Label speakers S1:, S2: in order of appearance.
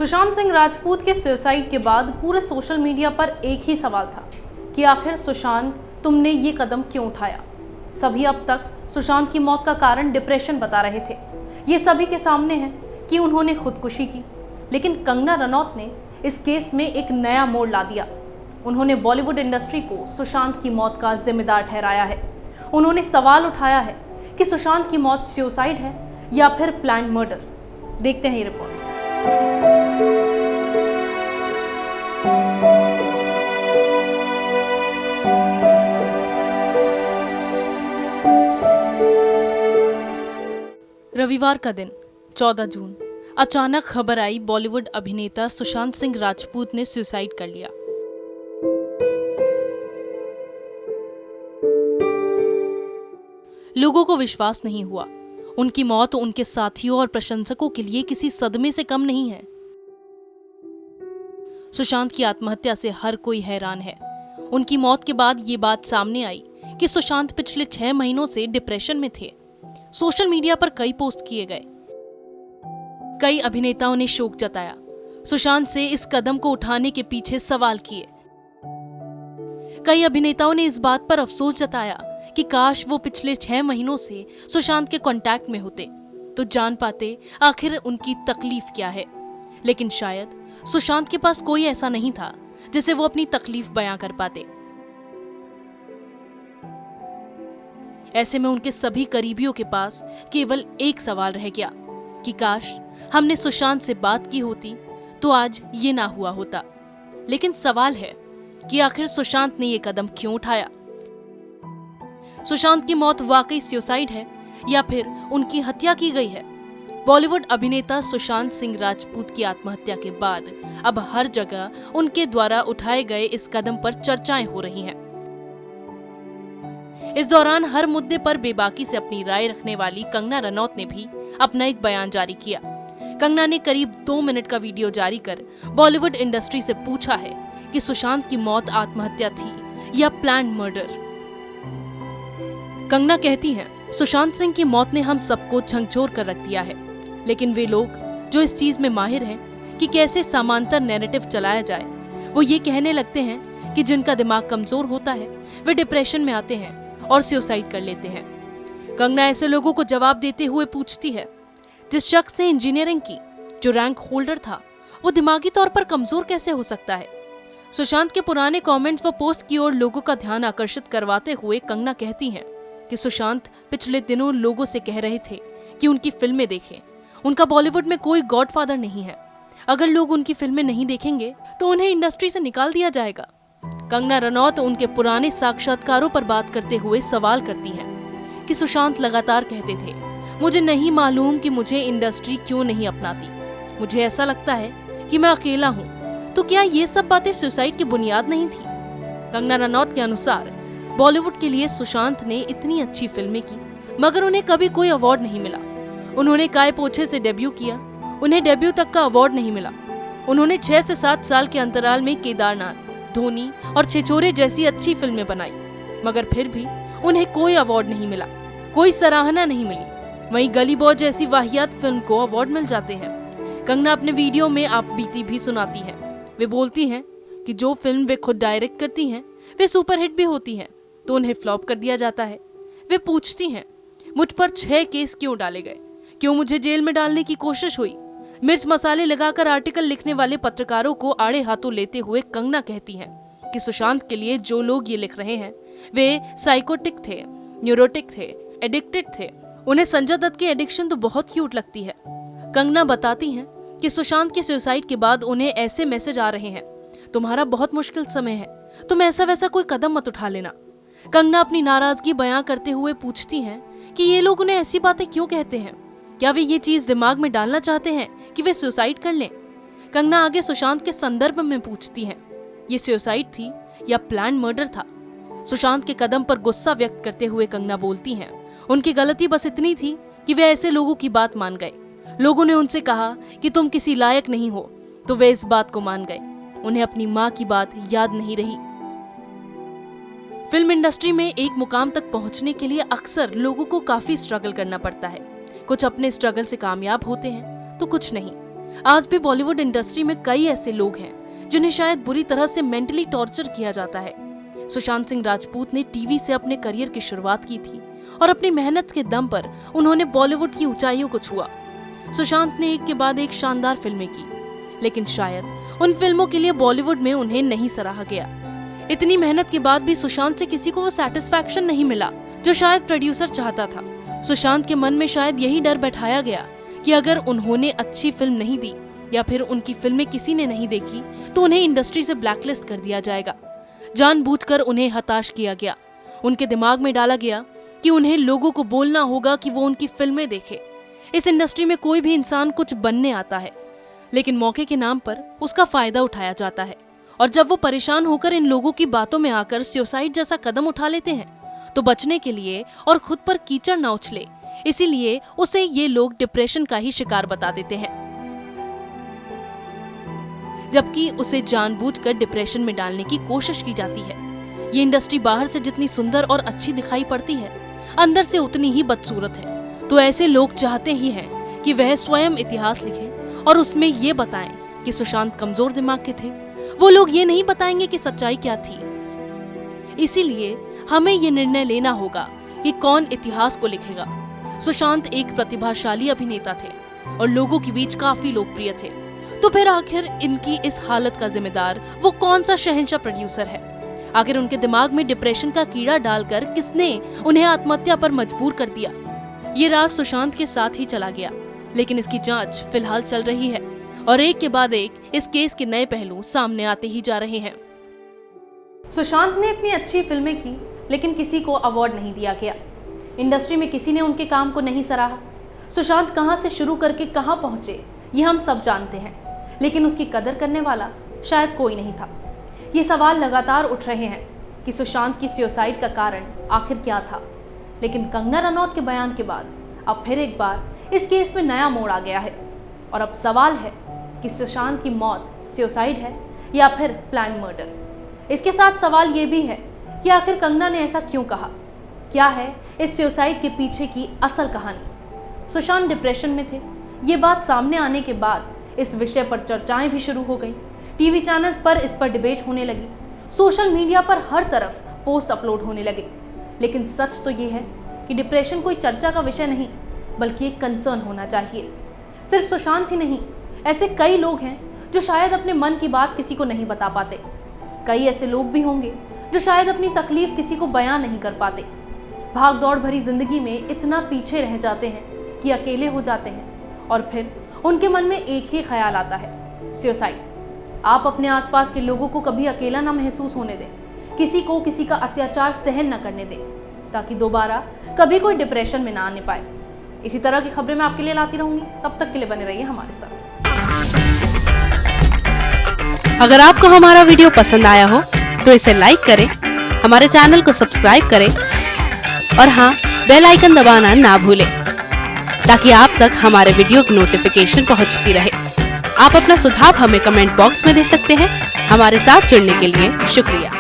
S1: सुशांत सिंह राजपूत के सुसाइड के बाद पूरे सोशल मीडिया पर एक ही सवाल था कि आखिर सुशांत तुमने ये कदम क्यों उठाया। सभी अब तक सुशांत की मौत का कारण डिप्रेशन बता रहे थे। ये सभी के सामने है कि उन्होंने खुदकुशी की, लेकिन कंगना रनौत ने इस केस में एक नया मोड़ ला दिया। उन्होंने बॉलीवुड इंडस्ट्री को सुशांत की मौत का जिम्मेदार ठहराया है। उन्होंने सवाल उठाया है कि सुशांत की मौत सुसाइड है या फिर प्लान्ड मर्डर। देखते हैं ये रिपोर्ट। रविवार का दिन 14 जून, अचानक खबर आई बॉलीवुड अभिनेता सुशांत सिंह राजपूत ने सुसाइड कर लिया। लोगों को विश्वास नहीं हुआ। उनकी मौत उनके साथियों और प्रशंसकों के लिए किसी सदमे से कम नहीं है। सुशांत की आत्महत्या से हर कोई हैरान है। उनकी मौत के बाद ये बात सामने आई कि सुशांत पिछले 6 महीनों से डिप्रेशन में थे। सोशल मीडिया पर कई पोस्ट किए गए। कई अभिनेताओं ने शोक जताया। सुशांत से इस कदम को उठाने के पीछे सवाल किए। कई अभिनेताओं ने इस बात पर अफसोस जताया कि काश वो पिछले 6 महीनों से सुशांत के कांटेक्ट में होते तो जान पाते आखिर उनकी तकलीफ क्या है। लेकिन शायद सुशांत के पास कोई ऐसा नहीं था जिसे वो अपनी तकलीफ बयां कर पाते। ऐसे में उनके सभी करीबियों के पास केवल एक सवाल रह गया कि काश हमने सुशांत से बात की होती तो आज ये ना हुआ होता। लेकिन सवाल है कि आखिर सुशांत ने ये कदम क्यों उठाया। सुशांत की मौत वाकई सुसाइड है या फिर उनकी हत्या की गई है। बॉलीवुड अभिनेता सुशांत सिंह राजपूत की आत्महत्या के बाद अब हर जगह उनके द्वारा उठाए गए इस कदम पर चर्चाएं हो रही हैं। इस दौरान हर मुद्दे पर बेबाकी से अपनी राय रखने वाली कंगना रनौत ने भी अपना एक बयान जारी किया। कंगना ने करीब 2 मिनट का वीडियो जारी कर बॉलीवुड इंडस्ट्री से पूछा है कि सुशांत की मौत आत्महत्या थी या प्लान्ड मर्डर। कंगना कहती हैं, सुशांत सिंह की मौत ने हम सबको झकझोर कर रख दिया है, लेकिन वे लोग जो इस चीज में माहिर हैं कि कैसे समांतर नैरेटिव चलाया जाए, वो ये कहने लगते हैं कि जिनका दिमाग कमजोर होता है वे डिप्रेशन में आते हैं और सुसाइड कर लेते हैं। कंगना ऐसे लोगों को जवाब देते हुए पूछती है, जिस शख्स ने इंजीनियरिंग की, जो रैंक होल्डर था, वो दिमागी तौर पर कमजोर कैसे हो सकता है। सुशांत के पुराने कमेंट्स व पोस्ट की ओर लोगों का ध्यान आकर्षित करवाते हुए कंगना कहती हैं कि सुशांत पिछले दिनों लोगों से कह रहे थे कि उनकी फिल्में देखें। उनका बॉलीवुड में कोई गॉडफादर नहीं है। अगर लोग उनकी फिल्में नहीं देखेंगे तो उन्हें इंडस्ट्री से निकाल दिया जाएगा। कंगना रनौत उनके पुराने साक्षात्कारों पर बात करते हुए सवाल करती हैं कि सुशांत लगातार कहते थे, मुझे नहीं मालूम कि मुझे इंडस्ट्री क्यों नहीं अपनाती। मुझे ऐसा लगता है कि मैं अकेला हूँ। तो क्या ये सब बातें सुसाइड की बुनियाद नहीं थी। कंगना रनौत के अनुसार बॉलीवुड के लिए सुशांत ने इतनी अच्छी फिल्में की, मगर उन्हें कभी कोई अवार्ड नहीं मिला। उन्होंने काय पोछे से डेब्यू किया, उन्हें डेब्यू तक का अवार्ड नहीं मिला। उन्होंने 6 से 7 साल के अंतराल में केदारनाथ, धोनी और छिछोरे जैसी अच्छी फिल्में बनाई, मगर फिर भी उन्हें कोई अवार्ड नहीं मिला, कोई सराहना नहीं मिली। वहीं गली बॉय जैसी वाहियात फिल्म को अवार्ड मिल जाते हैं। कंगना अपने वीडियो में आप बीती भी सुनाती हैं। वे बोलती हैं कि जो फिल्म वे खुद डायरेक्ट करती हैं वे सुपरहिट भी होती हैं तो उन्हें फ्लॉप कर दिया जाता है। वे पूछती हैं, मुझ पर 6 केस क्यों डाले गए, क्यों मुझे जेल में डालने की कोशिश हुई। मिर्च मसाले लगाकर आर्टिकल लिखने वाले पत्रकारों को आड़े हाथों लेते हुए कंगना कहती हैं कि सुशांत के लिए जो लोग ये लिख रहे हैं वे साइकोटिक थे, न्यूरोटिक थे, एडिक्टेड थे। उन्हें संजय दत्त की एडिक्शन तो बहुत क्यूट लगती है। कंगना बताती हैं कि सुशांत की सुसाइड के बाद उन्हें ऐसे मैसेज आ रहे हैं, तुम्हारा बहुत मुश्किल समय है, तुम ऐसा वैसा कोई कदम मत उठा लेना। कंगना अपनी नाराजगी बयां करते हुए पूछती हैं कि ये लोग उन्हें ऐसी बातें क्यों कहते हैं। क्या वे ये चीज दिमाग में डालना चाहते हैं कि वे सुसाइड कर लें। कंगना आगे सुशांत के संदर्भ में पूछती हैं, ये सुसाइड थी या प्लान मर्डर था। सुशांत के कदम पर गुस्सा व्यक्त करते हुए कंगना बोलती हैं, उनकी गलती बस इतनी थी कि वे ऐसे लोगों की बात मान गए। लोगों ने उनसे कहा कि तुम किसी लायक नहीं हो, तो वे इस बात को मान गए। उन्हें अपनी माँ की बात याद नहीं रही। फिल्म इंडस्ट्री में एक मुकाम तक पहुंचने के लिए अक्सर लोगों को काफी स्ट्रगल करना पड़ता है। कुछ अपने स्ट्रगल से कामयाब होते हैं तो कुछ नहीं। आज भी बॉलीवुड इंडस्ट्री में कई ऐसे लोग हैं जिन्हें शायद बुरी तरह से मेंटली टॉर्चर किया जाता है। सुशांत सिंह राजपूत ने टीवी से अपने करियर की शुरुआत की थी और अपनी मेहनत के दम पर उन्होंने बॉलीवुड की ऊंचाइयों को छुआ। सुशांत ने एक के बाद एक शानदार फिल्में की, लेकिन शायद उन फिल्मों के लिए बॉलीवुड में उन्हें नहीं सराहा गया। इतनी मेहनत के बाद भी सुशांत से किसी को वो सैटिस्फैक्शन नहीं मिला जो शायद प्रोड्यूसर चाहता था। सुशांत के मन में शायद यही डर बैठाया गया कि अगर उन्होंने अच्छी फिल्म नहीं दी या फिर उनकी फिल्में किसी ने नहीं देखी तो उन्हें इंडस्ट्री से ब्लैकलिस्ट कर दिया जाएगा। जानबूझकर उन्हें हताश किया गया। उनके दिमाग में डाला गया कि उन्हें लोगों को बोलना होगा कि वो उनकी फिल्में देखे। इस इंडस्ट्री में कोई भी इंसान कुछ बनने आता है, लेकिन मौके के नाम पर उसका फायदा उठाया जाता है। और जब वो परेशान होकर इन लोगों की बातों में आकर सुसाइड जैसा कदम उठा लेते हैं तो बचने के लिए और खुद पर कीचड़ न उछले, इसीलिए उसे ये लोग डिप्रेशन का ही शिकार बता देते हैं, जबकि उसे जानबूझकर डिप्रेशन में डालने की कोशिश की जाती है। ये इंडस्ट्री बाहर से जितनी सुंदर और अच्छी दिखाई पड़ती है, अंदर से उतनी ही बदसूरत है। तो ऐसे लोग चाहते ही हैं कि वह स्वयं इतिहास लिखें और उसमें ये बताएं कि सुशांत कमजोर दिमाग के थे। वो लोग ये नहीं बताएंगे कि सच्चाई क्या थी। इसीलिए हमें ये निर्णय लेना होगा कि कौन इतिहास को लिखेगा। सुशांत एक प्रतिभाशाली अभिनेता थे और लोगों के बीच काफी लोकप्रिय थे, तो फिर आखिर इनकी इस हालत का जिम्मेदार वो कौन सा शहंशाह प्रोड्यूसर है? आखिर उनके दिमाग में डिप्रेशन का कीड़ा डालकर किसने उन्हें आत्महत्या पर मजबूर कर दिया? ये राज सुशांत के साथ ही चला गया, लेकिन इसकी जांच फिलहाल चल रही है और एक के बाद एक इस केस के नए पहलू सामने आते ही जा रहे हैं। सुशांत ने इतनी अच्छी फिल्में की, लेकिन किसी को अवार्ड नहीं दिया गया। इंडस्ट्री में किसी ने उनके काम को नहीं सराहा। सुशांत कहां से शुरू करके कहां पहुंचे ये हम सब जानते हैं, लेकिन उसकी कदर करने वाला शायद कोई नहीं था। ये सवाल लगातार उठ रहे हैं कि सुशांत की सुसाइड का कारण आखिर क्या था, लेकिन कंगना रनौत के बयान के बाद अब फिर एक बार इस केस में नया मोड़ आ गया है और अब सवाल है कि सुशांत की मौत सुसाइड है या फिर प्लान मर्डर। इसके साथ सवाल ये भी है कि आखिर कंगना ने ऐसा क्यों कहा? क्या है इस सुसाइड के पीछे की असल कहानी? सुशांत डिप्रेशन में थे। ये बात सामने आने के बाद इस विषय पर चर्चाएं भी शुरू हो गई। टीवी चैनल्स पर इस पर डिबेट होने लगी। सोशल मीडिया पर हर तरफ पोस्ट अपलोड होने लगे। लेकिन सच तो ये है कि डिप्रेशन कोई चर्चा का विषय नहीं, बल्कि एक कंसर्न होना चाहिए। सिर्फ सुशांत ही नहीं, ऐसे कई लोग हैं जो शायद अपने मन की बात किसी को नहीं बता पाते। कई ऐसे लोग भी होंगे जो शायद अपनी तकलीफ किसी को बयां नहीं कर पाते। भाग दौड़ भरी जिंदगी में इतना पीछे रह जाते हैं कि अकेले हो जाते हैं और फिर उनके मन में एक ही ख्याल आता है, सुसाइड। आप अपने आसपास के लोगों को कभी अकेला ना महसूस होने दें, किसी को किसी का अत्याचार सहन न करने दें, ताकि दोबारा कभी कोई डिप्रेशन में ना आने पाए। इसी तरह की खबरें मैं आपके लिए लाती रहूंगी। तब तक के लिए बने रहिए हमारे साथ।
S2: अगर आपको हमारा वीडियो पसंद आया हो तो इसे लाइक करें, हमारे चैनल को सब्सक्राइब करें और हाँ, बेल आइकन दबाना ना भूलें ताकि आप तक हमारे वीडियो की नोटिफिकेशन पहुंचती रहे। आप अपना सुझाव हमें कमेंट बॉक्स में दे सकते हैं। हमारे साथ जुड़ने के लिए शुक्रिया।